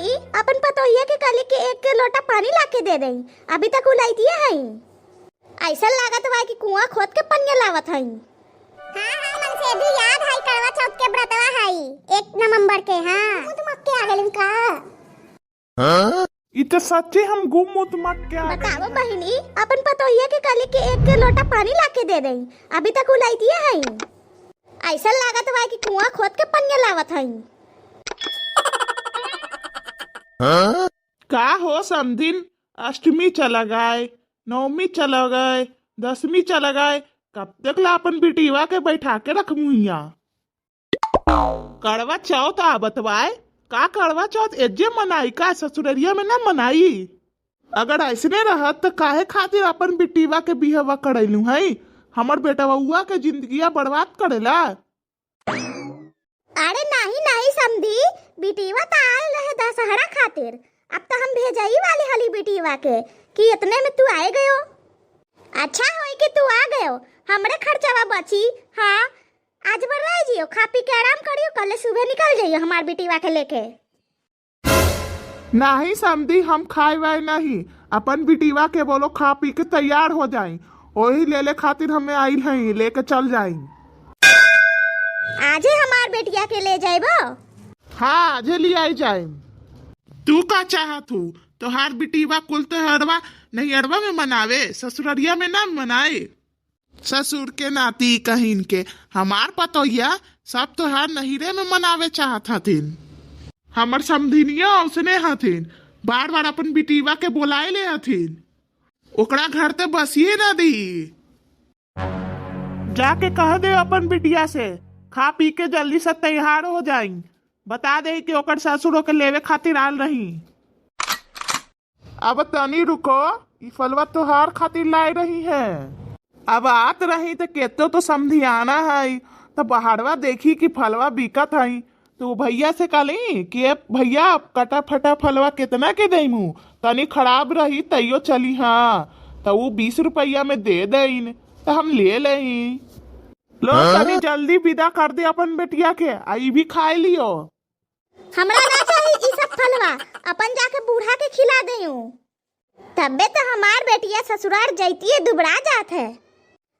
बहिनी, अपन पतोहिया के कली के एक लोटा पानी लाके दे रही, अभी तक उलाई दिया है। ऐसा लागत बा कि कुआं खोद के पनिया लावत है। हाँ मन से भी याद है, करवा चौथ के व्रतवा है 1 नवंबर के। हाँ तुम के आ गइल का? हाँ इते सच्चे हम गुम मुत मत क्या बताओ बहिनी, अपन पतोहिया के कली के एक लोटा पानी लाके दे रही, अभी तक उलाई दिया है। ऐसा लागत बा कि कुआं खोद के पनिया लावत है। हाँ? का हो समधिन, अष्टमी चला गए, नवमी चला गए, 10वीं चला गए, कब तक ला अपन बिटिवा के बैठा के रख मुहिया? करवा चौथ आ बतवाए का करवा चौथ एजे मनाई का ससुररिया में ना मनाई? अगर ऐसने रहत तो काहे खातिर अपन बिटिवा के बिहवा करैलू है? हमर बेटवा हुआ के जिंदगिया बर्बाद करेला। अरे नहीं नहीं समझी, बिटिवा तो आल रहे दशहरा खातिर, अब तो हम भेजाई वाले हली बिटिवा के कि इतने में तू आए गयो। अच्छा होई कि तू आ गयो, हमरे खर्चवा बची। हाँ आज बर रह जियो, खा पी के आराम करियो, कल सुबह निकल जाइयो हमार बिटिवा के लेके। नहीं समझी, हम खाए वाए नहीं, अपन बिटिवा के बोलो खा पी के तैयार हो जाए, वही ले खातिर हमें आइल हैं, लेके चल जाए। आजे हमार बेटिया के ले जाइबो? हाँ आजे ले आई जाए। तू का चाहत हूँ तोहार बिटिवा कुल त्योहारवा नहीं अरवा में मनावे, ससुररिया में ना मनाए। ससुर के नाती कहीन के हमार पतोहिया सब त्योहार नहिरे में मनावे चाहत हथिन। हमर समधिनिया उसने हथिन, बार बार अपन बिटिवा के बोलाए ले हथिन, ओकरा घर ते बसिए ना दी। जाके कह दे अपन बिटिया से खा पी के जल्दी से तैयार हो जाई, बता दे कि ओकर ससुरों के लेवे खातिर आल रही। अब तनी रुको, ई फलवा तोहार खातिर लाई रही है। अब आत रही तो केतो तो समधियाना है, तो बहारवा देखी कि फलवा बिकत है, तो भैया से कहली कि भैया कटा फटा फलवा कितना के देमू, तनी खराब रही तैयो चली। हाँ तो वो 20 रुपया में दे देन, तो हम ले लें। लो तनी जल्दी विदा कर दे अपन बेटिया के, आई भी खाए लियो। हमरा ना चाहिए ई सब फलवा, अपन जाके बूढ़ा के खिला देऊ, तबे तो हमार बेटिया ससुराल जैतिए दुबरा जात है।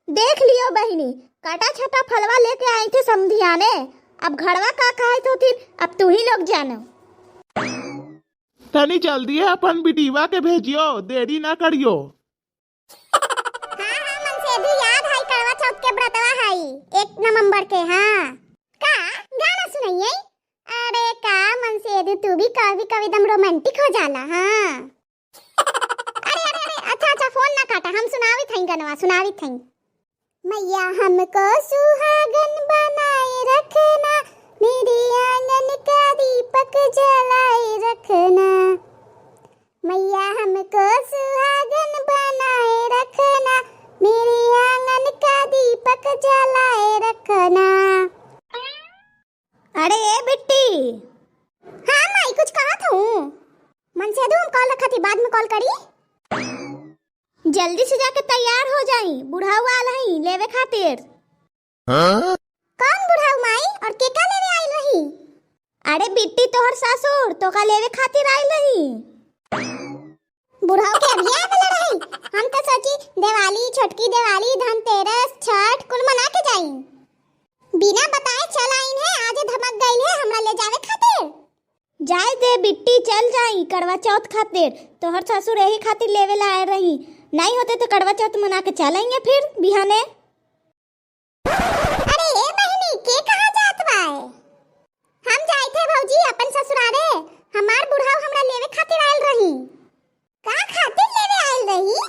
देख लियो बहिनी, काटा छटा फलवा लेके आई थे समधियाने, अब घरवा का कहे तो थी, अब तू ही लोग जानो। तनी जल्दी है अपन बिटिवा के भेजियो, देरी ना करियो। हाँ मन से भी याद है, करवा चौथ के व्रतवा है 1 नवंबर के। हाँ का गाना सुनाइए? अरे का मन से तू भी कभी कभी दम रोमांटिक हो जाला। हाँ अरे अरे अरे अच्छा फोन ना काटा, हम सुनावी थई गनवा सुनावी थई। मैया हमको सुहागन बनाए रखना, मेरे आंगन का दीपक जलाए रखना। मैया हमको सुहागन बनाए रखना, मेरे आंगन का दीपक जलाए रखना। अरे ए बिट्टी। हाँ माई कुछ कहा था? मन से हम कॉल रखा थी, बाद में कॉल करी। जल्दी से जाके तैयार हो जाई, बूढ़ा वाल है लेवे खातिर। हाँ? कौन बूढ़ा माई और के का लेवे आई रही? अरे बिट्टी तोहर ससुर तो का लेवे खातिर आई रही। बूढ़ा के अभी आवे रही, हम तो सोची दिवाली, छोटकी दिवाली, धनतेरस, छठ कुल मना के जाई, बिना बताए चल आई है, आज धमक गई है हमरा ले जावे खातिर। जाए दे बिट्टी, चल जाई करवा चौथ खातिर, तोहर ससुर यही खातिर लेवे ला आए रही, नहीं होते तो करवा चौथ मना के चलेंगे फिर बिहाने। अरे ए बहिनी के कहां जात बाए? हम जाए थे भौजी अपन ससुरारे, हमार बूढ़ा हमरा लेवे खातिर आइल रही। का खातिर लेवे आइल रही?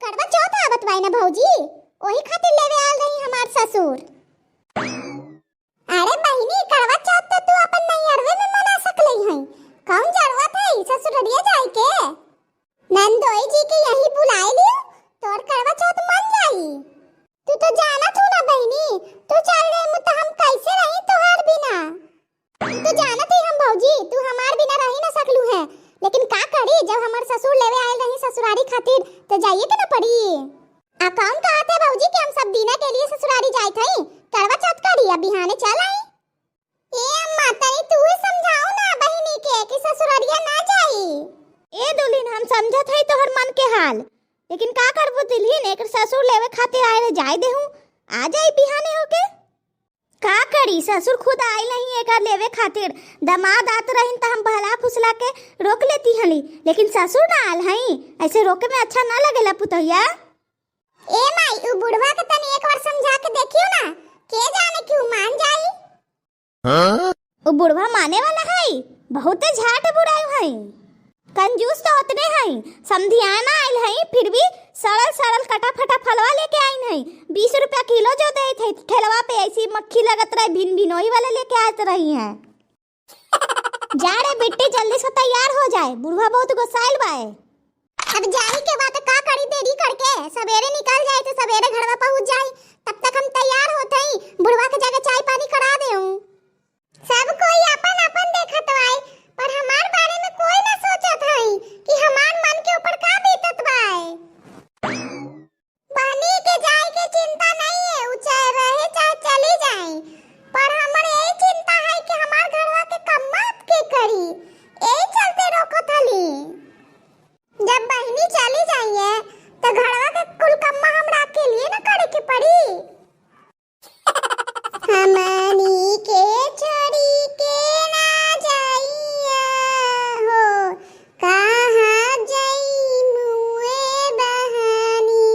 करवा चौथ आवत बाई ना भौजी, वही खातिर लेवे आइल रही हमार ससुर। अरे बहिनी करवा चौथ तो तू अपन नैहरवे में मना सकलई है, कौन जरूरत है ससुररिया जाए के? नंदोई जी के यही बुलाए लियो, तोर करवा चौथ मन जाई। तू तो जाना तू ना बहिनी, तू चल गई तो हम कैसे रही तोहार बिना? तू तो जानत ही हम भौजी, तू हमार बिना रही ना सकलू है, लेकिन का करी जब हमार ससुर लेवे आए रही ससुरारी खातिर तो जाइए के ना पड़ी। आ कौन कहते भौजी कि हम सब दिना के लिए ससुरारी जाए थई, करवा चौथ करी अब बिहाने चल आई। ए अम्मा तनी तू ही समझाओ ना बहिनी के कि ससुरारिया ए दुल्हन हम समझत हई तोहर मन के हाल, लेकिन का करबो दुल्हन, एक ससुर लेवे खातिर आए जाए देहूं, आ जाई बिहाने होके। का करी, ससुर खुद आइल नहीं एक लेवे खातिर, दामाद आत रहिन त हम भला फुसला के रोक लेती हली, लेकिन ससुर ना आल हई, ऐसे रोके में अच्छा ना लगेला पुतैया। ए माई उ बुढ़वा के तनी एक बार समझा के देखियो ना, के जाने क्यों मान जाई। वो बुढ़वा माने वाला है, बहुत झाट बुराई है, कंजूस तो उतने है, समधियाना आयल है, फिर भी सरल सरल कटा फटा फलवा लेके आइन है। 20 रुपया किलो जो दे थे ठेलवा पे, ऐसी मक्खी लगत रहे, भिन भिनोई वाले लेके आते रही हैं। जा रे बेटी जल्दी से तैयार हो जाए, बुढ़वा बहुत गुस्साइल बाए। अब जाई के बाद का करी देरी करके, सवेरे निकल जाए तो सवेरे घरवा पहुंच जाई, तब तक हम तैयार होते ही बुढ़वा के जाके चाय पानी करा देऊं। सब कोई अपन अपन देखत बाय, पर हमार बारे में कोई ना सोचत है कि हमार मन के ऊपर का बीतत बाय। बहनी के जाए के चिंता नहीं है, उ चाहे रहे चाहे चली जाए, पर हमर यही चिंता है कि हमार घरवा के कम्मात के करी, यही चलते रोकत हली। जब बहनी चली जाइए तो घरवा के कुल कम्मा हमरा के लिए ना करे के पड़ी। हमनी के छोड़ी के ना जाइया हो, कहाँ जाई मुए बहनी,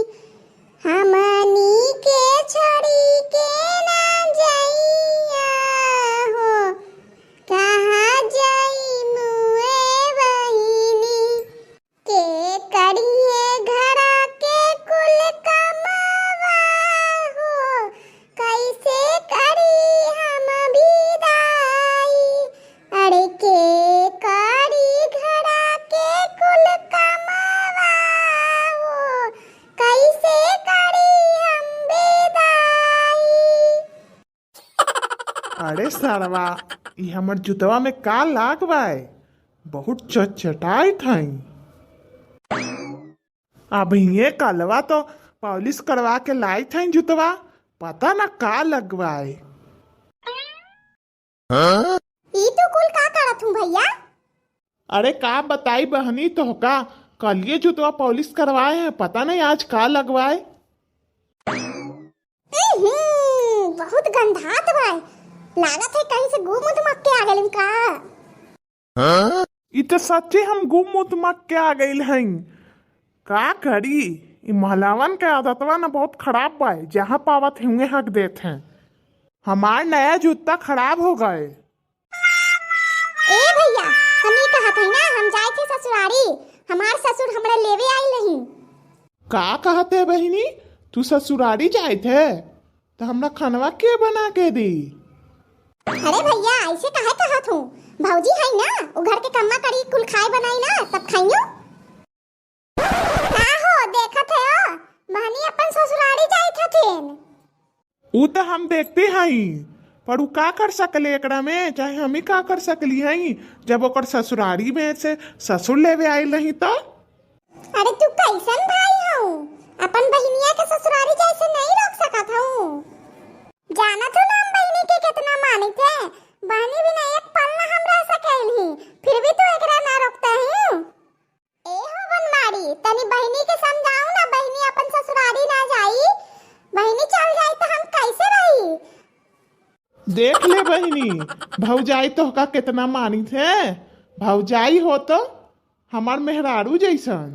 हमनी के छोड़ी के ना जाइया हो, कहाँ जाई मुए बहिनी, के करिए घरा के कुल कमावा हो, कैसे करी हम विदाई, अरे के करी घरा के कुल कमावा हो, कैसे करी हम विदाई। अरे सारवा, ये हमर जुतवा में का लाग बाय, बहुत चटचटाई थई। अब ये कलवा तो पॉलिश करवा के लाई थई जुतवा, पता ना का लगवाए। ई तो कुल का करत हूँ भैया। अरे का बताई बहनी, तो का कल ये जुतवा पॉलिश करवाए हैं, पता नहीं आज का लगवाए। बहुत गंधात भाई, लागत है कहीं से घूम उधमक के आ गइल का। इ तो सच्चे हम गुम उतमक के आ गइल हई, का करी, इ महलावन के आदतवा ना बहुत खराब बा, जहाँ पावत हुए हक देते हैं। हमार नया जूता खराब हो गए। ए भैया, हम ये कहत हई ना, हम जाए थे ससुरारी, हमार ससुर हमरा लेवे आई नहीं। का कहते बहिनी, तू ससुरारी जाए थे तो हमरा खानवा के बना के दी। अरे भैया ऐसे काहे कहत हूँ, भौजी है ना, वो घर के कम्मा करी कुल खाए बनाई ना, तब खाइयो। का हो देखत है ओ, बहनी अपन ससुरारी जाए थथिन। उ तो हम देखते हई, पर उ का कर सकले एकरा में, चाहे हम ही का कर सकली हई, जब ओकर ससुरारी में से ससुर लेवे आइल नहीं तो। अरे तू कैसन भाई हूँ, अपन बहनिया के ससुरारी जैसे नहीं रोक सकत हूँ। जाना तो ना हम बहनी के कितना मानी थे, बहनी बिना एक पल ना हम रह सकेली, फिर भी तू एकरा ना रोकता है। ए हो बनमारी, तनी बहनी के समझाऊ ना, बहनी अपन ससुरारी ना जाई, बहनी चल जाई तो हम कैसे रही। देख ले बहिनी, भौजाई तो का कितना मानी थे, भौजाई हो तो हमार मेहरारू जैसन।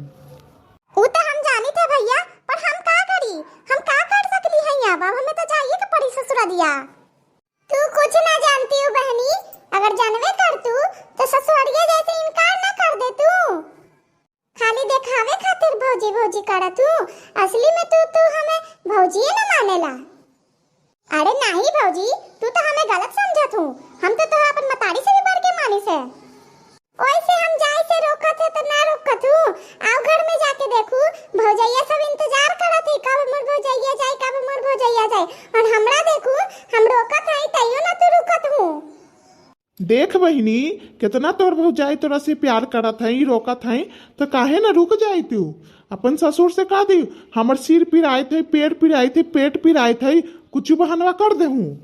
उ तो हम जानी थे भैया, पर हम का करी, हम का कर सकली है, अब हमें तो जाइए के पड़ी ससुरारिया। तू कुछ ना जानती हो बहनी, अगर जानवे कर तू तो ससुरारिया जैसे इनकार ना कर दे तू, खाली दिखावे खातिर भौजी भौजी करा तू, असली में तू हमें भौजी ना मानेला। अरे नहीं भौजी, तू तो हमें गलत समझत हूँ, हम तो अपन मतारी से भी बढ़ के मानी से। ओइसे हम जाए से रोकत है तो ना रोकत हूँ, आओ घर में जाके देखू, भौजैया सब इंतजार करत है कब मोर भौजैया जाए, कब मोर भौजैया जाए, और हमरा देखू हम रोकत है तइयो ना तू रुकत हूँ। देख बहिनी, कितना तोर भौजाई तोरा से प्यार करत हई, रोकत हई, तो काहे ना रुक जाई तू। अपन ससुर से कह दी, हमर सिर पिराए थे, पेट पिराए थे, पेट पिराए थे, कुछ बहानवा कर दे हूँ।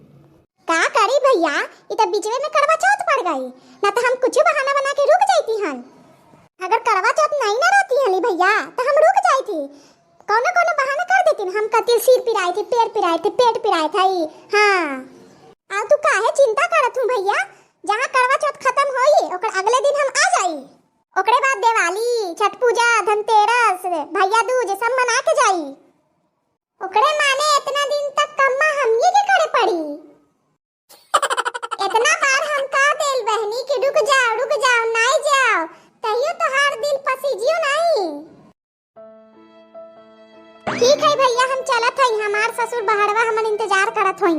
का करी भैया, इ त बीचवे में करवा चौथ पड़ गई, ना तो हम कुछ बहाना बना के रुक जाती हन। अगर करवा चौथ नहीं ना रहती हली भैया तो हम रुक जाई थी, कौनो कौनो बहाना कर देती हम कतिर सिर पिराई थी, पैर पिराई थी, पेट पिराई थी। हाँ आ तू काहे चिंता करत हूँ भैया, जहाँ करवा चौथ खत्म होई ओकर अगले दिन हम आ जाई, ओकरे बाद दिवाली, छठ पूजा, धनतेरस, भैया दूज सब मना के जाई। ओकरे माने इतना दिन तक कम्मा हमनी के करे पड़ी। इतना बार हम कह देल बहनी कि रुक जाओ नहीं जाओ, तहियो तो हर दिल पसीजियो नहीं। ठीक है भैया हम चलत हई, हमार ससुर बहरवा हमन इंतजार करत हई।